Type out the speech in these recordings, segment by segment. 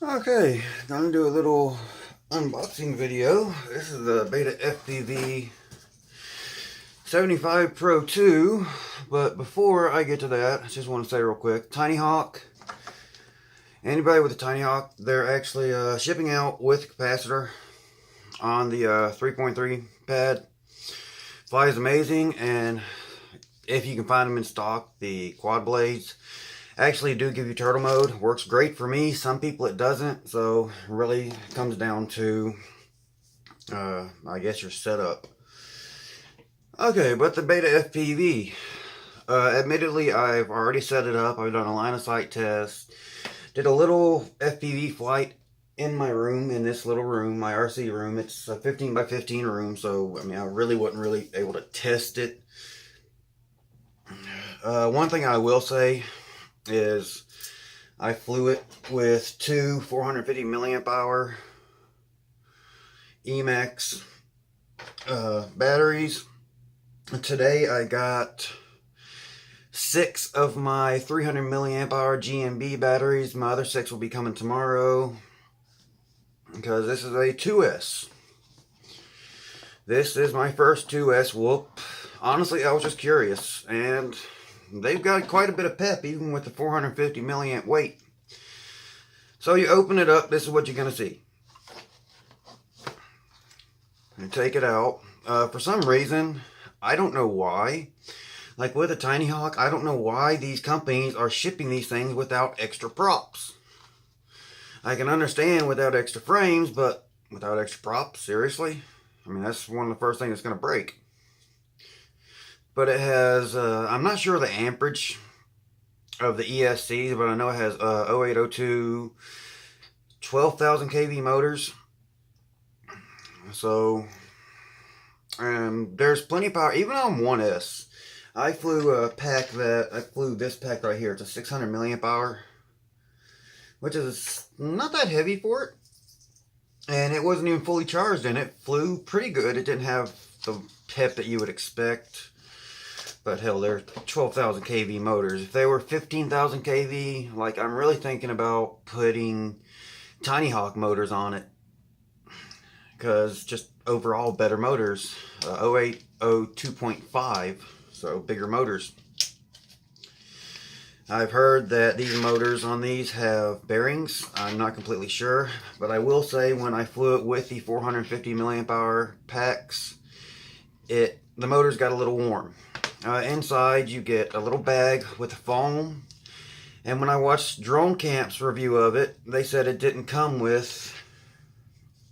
Okay, gonna do a little unboxing video. This is the BetaFPV 75 Pro 2, but before I get to that, I just want to say real quick, Tiny Hawk, anybody with a Tiny Hawk, they're actually shipping out with capacitor on the 3.3 pad. Flies amazing, and if you can find them in stock, the quad blades actually do give you turtle mode. Works great for me. Some people it doesn't, so really comes down to I guess your setup. Okay, but the BetaFPV, admittedly I've already set it up. I've done a line of sight test, did a little FPV flight in my room, in this little room, my RC room. It's a 15 by 15 room, so I mean I really wasn't able to test it. One thing I will say is I flew it with two 450 milliamp hour Emax batteries. Today I got 6 of my 300 milliamp hour GMB batteries. My other 6 will be coming tomorrow because this is a 2S. This is my first 2S whoop. Honestly, I was just curious, and they've got quite a bit of pep even with the 450 milliamp weight. So you open it up, this is what you're going to see. And take it out. For some reason, I don't know why, like with a Tiny Hawk, I don't know why these companies are shipping these things without extra props. I can understand without extra frames, but without extra props, seriously? I mean, that's one of the first things that's going to break. But it has, I'm not sure the amperage of the ESCs, but I know it has 0802 12,000 kV motors. So, there's plenty of power. Even on 1S, I flew this pack right here. It's a 600 milliamp hour, which is not that heavy for it. And it wasn't even fully charged, and it flew pretty good. It didn't have the pep that you would expect. But hell, they're 12,000 kV motors. If they were 15,000 kV, like I'm really thinking about putting Tiny Hawk motors on it. Because just overall better motors. 0802.5, so bigger motors. I've heard that these motors on these have bearings. I'm not completely sure, but I will say when I flew it with the 450 milliamp hour packs, the motors got a little warm. Inside you get a little bag with foam, and when I watched Drone Camp's review of it, they said it didn't come with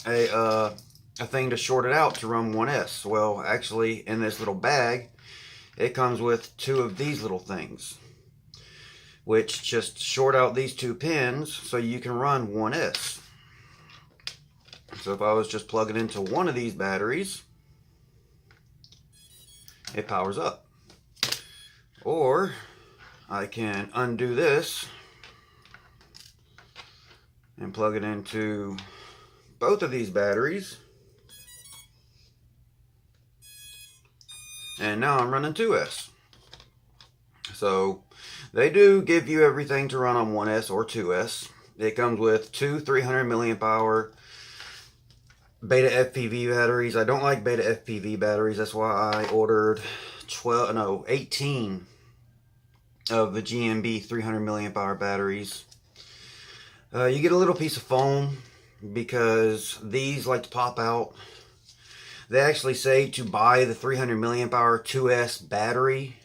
a thing to short it out to run 1S. Well, actually, in this little bag, it comes with 2 of these little things, which just short out these 2 pins so you can run 1S. So if I was just plugging into one of these batteries, it powers up. Or I can undo this and plug it into both of these batteries. And now I'm running 2S. So they do give you everything to run on 1S or 2S. It comes with 2 300 milliamp hour BetaFPV batteries. I don't like BetaFPV batteries. That's why I ordered 18 of the GMB 300 milliamp hour batteries. You get a little piece of foam because these like to pop out. They actually say to buy the 300 milliamp hour 2S battery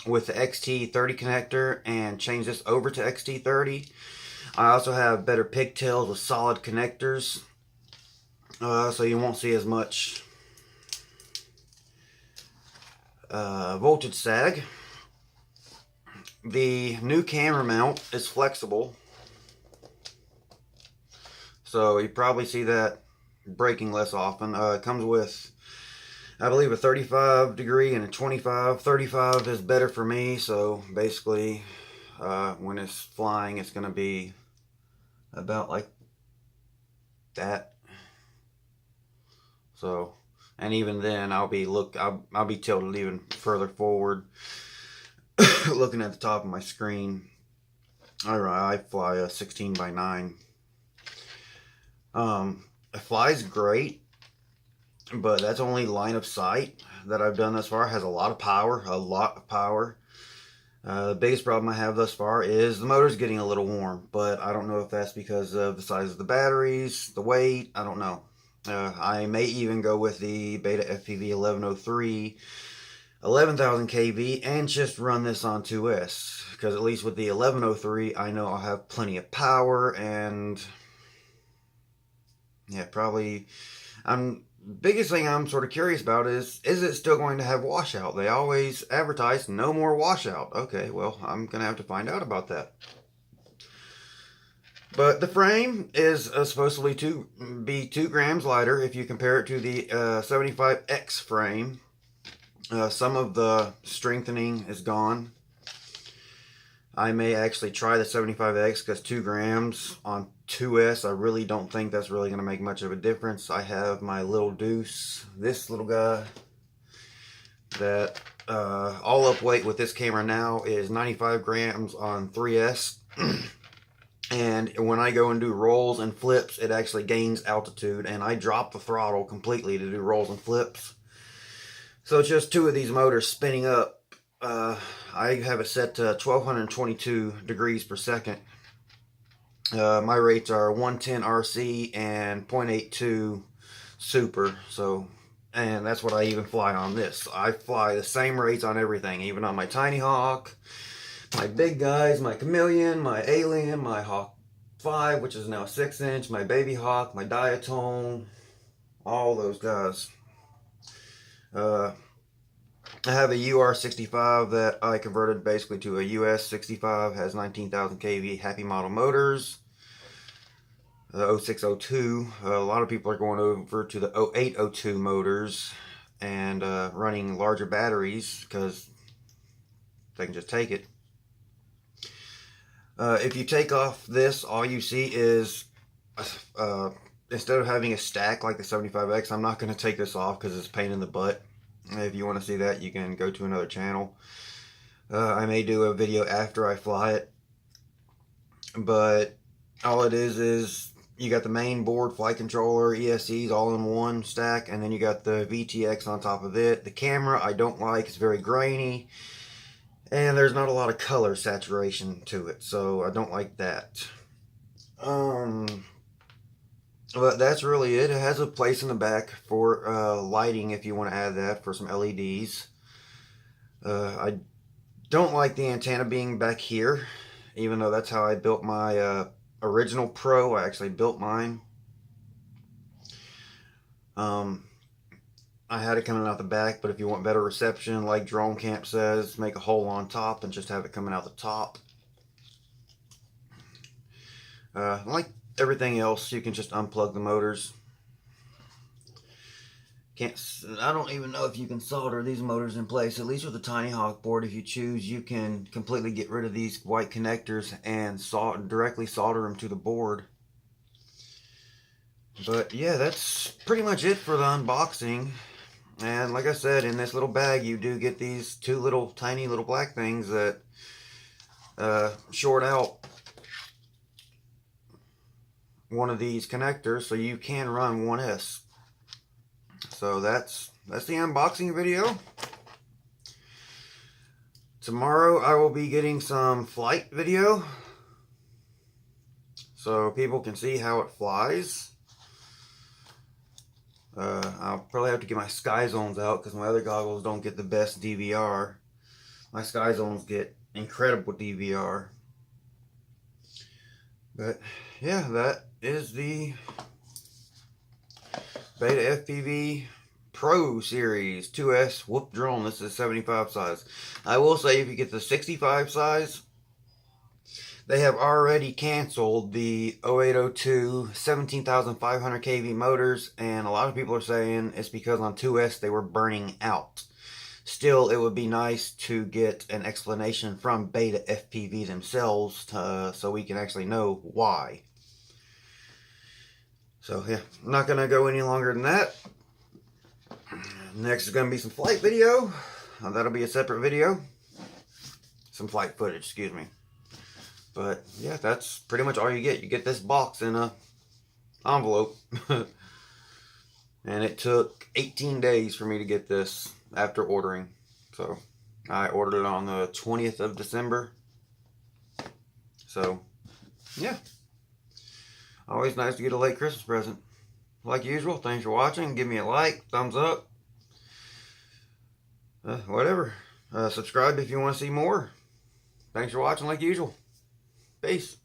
with the XT30 connector and change this over to XT30. I also have better pigtails with solid connectors, so you won't see as much voltage sag. The new camera mount is flexible, so you probably see that breaking less often. It comes with, I believe, a 35 degree and a 25. 35 is better for me, so basically when it's flying it's going to be about like that. So, and even then I'll be tilted even further forward looking at the top of my screen. I fly a 16 by 9 It flies great, but that's only line of sight that I've done thus far. It has a lot of power, a lot of power. The biggest problem I have thus far is the motor's getting a little warm, but I don't know if that's because of the size of the batteries, the weight, I don't know. I may even go with the BetaFPV 1103 11,000 kV and just run this on 2S, because at least with the 1103 I know I'll have plenty of power. And yeah, probably biggest thing I'm sort of curious about is it still going to have washout? They always advertise no more washout. Okay, well, I'm gonna have to find out about that. But the frame is supposedly to be 2 grams lighter if you compare it to the 75X frame. Some of the strengthening is gone. I may actually try the 75X because 2 grams on 2S, I really don't think that's really going to make much of a difference. I have my little deuce, this little guy, that all up weight with this camera now is 95 grams on 3S. And when I go and do rolls and flips, it actually gains altitude, and I drop the throttle completely to do rolls and flips. So it's just 2 of these motors spinning up. I have it set to 1222 degrees per second. My rates are 110 RC and 0.82 super. So, and that's what I even fly on this. I fly the same rates on everything, even on my Tiny Hawk, my big guys, my Chameleon, my Alien, my Hawk 5, which is now 6-inch, my Baby Hawk, my Diatone, all those guys. I have a UR65 that I converted basically to a US65, has 19,000 kV happy model motors. The 0602, a lot of people are going over to the 0802 motors and running larger batteries because they can just take it. If you take off this, all you see is instead of having a stack like the 75X, I'm not going to take this off because it's a pain in the butt. If you want to see that, you can go to another channel. I may do a video after I fly it. But all it is you got the main board, flight controller, ESCs all in one stack, and then you got the VTX on top of it. The camera I don't like, it's very grainy, and there's not a lot of color saturation to it, so I don't like that. But that's really it. It has a place in the back for lighting if you want to add that for some LEDs. I don't like the antenna being back here, even though that's how I built my original Pro. I actually built mine. I had it coming out the back, but if you want better reception, like Drone Camp says, make a hole on top and just have it coming out the top. Like everything else, you can just unplug the motors. I don't even know if you can solder these motors in place. At least with the Tiny Hawk board, if you choose, you can completely get rid of these white connectors and directly solder them to the board. But yeah, that's pretty much it for the unboxing. And like I said, in this little bag, you do get these 2 little tiny little black things that short out one of these connectors, so you can run 1S. So that's the unboxing video. Tomorrow I will be getting some flight video, so people can see how it flies. I'll probably have to get my Sky Zones out because my other goggles don't get the best DVR. My Sky Zones get incredible DVR. But yeah, that is the BetaFPV Pro Series 2S Whoop Drone. This is 75 size. I will say, if you get the 65 size, they have already canceled the 0802 17,500 kV motors, and a lot of people are saying it's because on 2S they were burning out. Still, it would be nice to get an explanation from BetaFPV themselves so we can actually know why. So yeah, I'm not going to go any longer than that. Next is going to be some flight video. That'll be a separate video. Some flight footage, excuse me. But yeah, that's pretty much all you get. You get this box in a envelope. And it took 18 days for me to get this after ordering. So I ordered it on the 20th of December. So yeah, always nice to get a late Christmas present. Like usual, thanks for watching. Give me a like, thumbs up, whatever. Subscribe if you want to see more. Thanks for watching like usual. Peace.